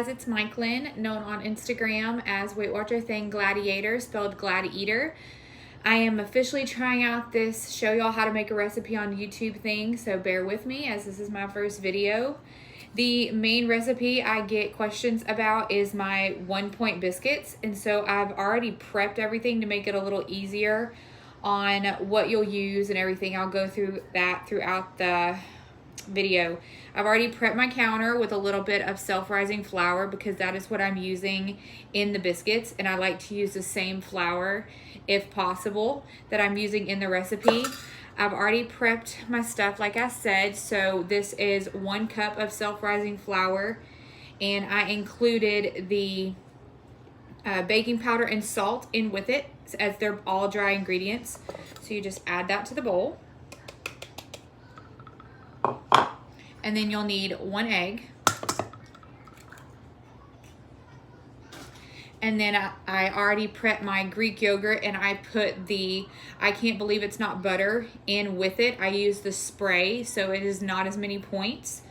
guys, it's Mikeline, known on Instagram as www.thinninggladeater, spelled Glad-Eater. I am officially trying out this show y'all how to make a recipe on YouTube thing, so bear with me as this is my first video. The main recipe I get questions about is my 1-point biscuits, and so I've already prepped everything to make it a little easier on what you'll use and everything. I'll go through that throughout the video. I've already prepped my counter with a little bit of self-rising flour because that is what I'm using in the biscuits, and I like to use the same flour if possible that I'm using in the recipe. I've already prepped my stuff like I said, so this is 1 cup of self-rising flour, and I included the baking powder and salt in with it as they're all dry ingredients. So you just add that to the bowl. And then you'll need 1 egg. And then I already prepped my Greek yogurt, and I put the, I can't believe it's not butter, in with it. I use the spray, so it is not as many points.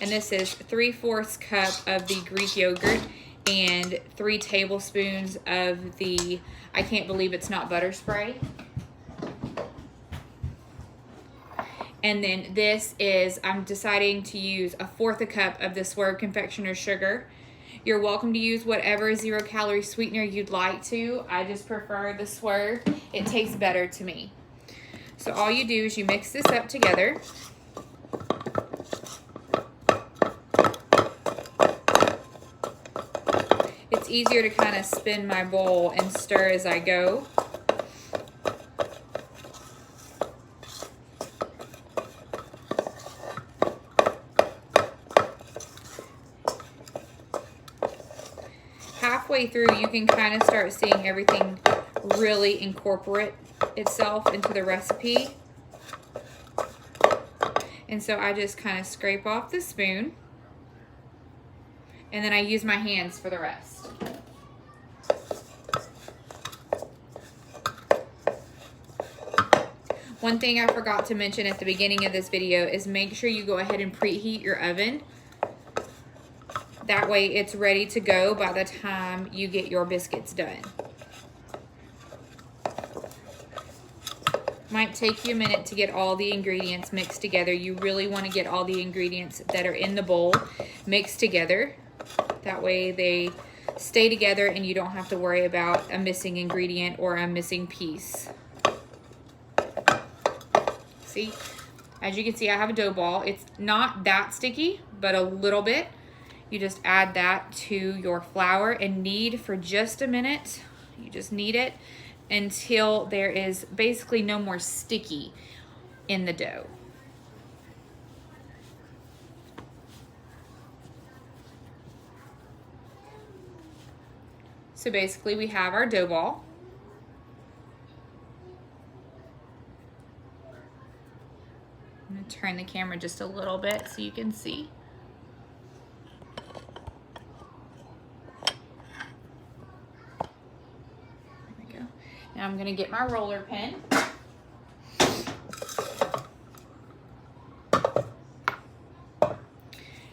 And this is 3/4 cup of the Greek yogurt and 3 tablespoons of the, I can't believe it's not butter spray. And then this is, I'm deciding to use 1/4 cup of the Swerve confectioner sugar. You're welcome to use whatever 0-calorie sweetener you'd like to. I just prefer the Swerve. It tastes better to me. So all you do is you mix this up together. It's easier to kind of spin my bowl and stir as I go. Halfway through, you can kind of start seeing everything really incorporate itself into the recipe. And so I just kind of scrape off the spoon, and then I use my hands for the rest. One thing I forgot to mention at the beginning of this video is make sure you go ahead and preheat your oven. That way it's ready to go by the time you get your biscuits done. Might take you a minute to get all the ingredients mixed together. You really want to get all the ingredients that are in the bowl mixed together. That way they stay together and you don't have to worry about a missing ingredient or a missing piece. See, as you can see, I have a dough ball. It's not that sticky, but a little bit. You just add that to your flour and knead for just a minute. You just knead it until there is basically no more sticky in the dough. So basically we have our dough ball. I'm gonna turn the camera just a little bit so you can see. Now I'm gonna get my roller pin.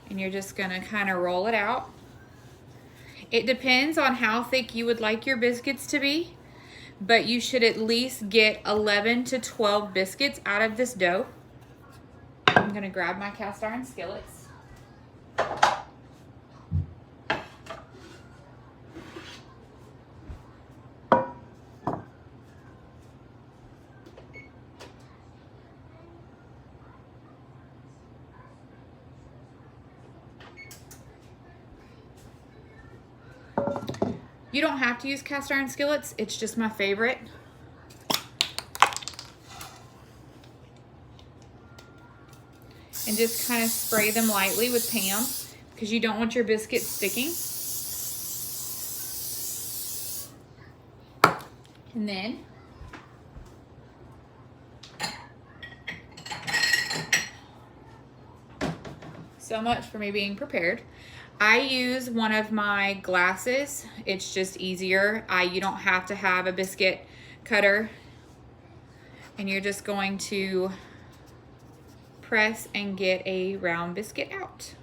And you're just gonna kind of roll it out. It depends on how thick you would like your biscuits to be, but you should at least get 11 to 12 biscuits out of this dough. I'm gonna grab my cast iron skillets. You don't have to use cast iron skillets, it's just my favorite. And just kind of spray them lightly with Pam because you don't want your biscuits sticking. And then so much for me being prepared. I use one of my glasses. It's just easier. You don't have to have a biscuit cutter. And you're just going to press and get a round biscuit out.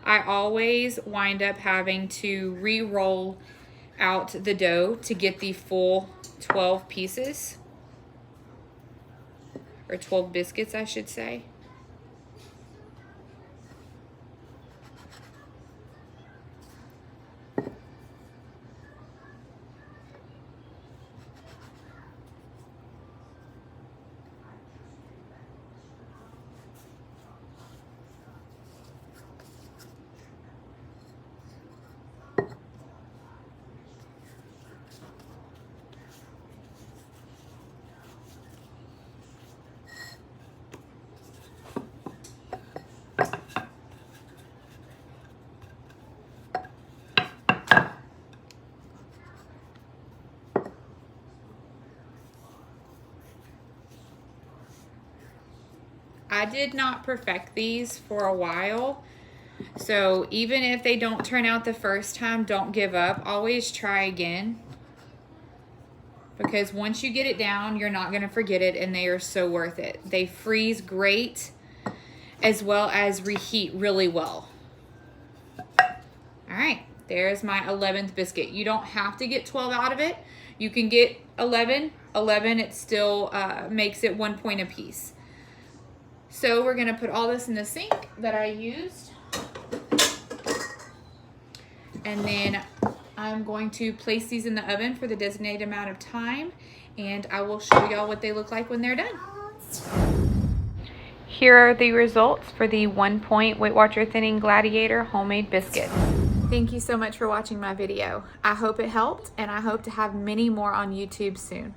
I always wind up having to re-roll out the dough to get the full 12 pieces, or 12 biscuits, I should say. I did not perfect these for a while, so even if they don't turn out the first time, don't give up. Always try again, because once you get it down, you're not going to forget it, and they are so worth it. They freeze great, as well as reheat really well. All right, there's my 11th biscuit. You don't have to get 12 out of it. You can get 11. 11, it still makes it 1 point apiece. So we're gonna put all this in the sink that I used. And then I'm going to place these in the oven for the designated amount of time, and I will show y'all what they look like when they're done. Here are the results for the 1 point Weight Watcher Thinning Gladiator homemade biscuits. Thank you so much for watching my video. I hope it helped, and I hope to have many more on YouTube soon.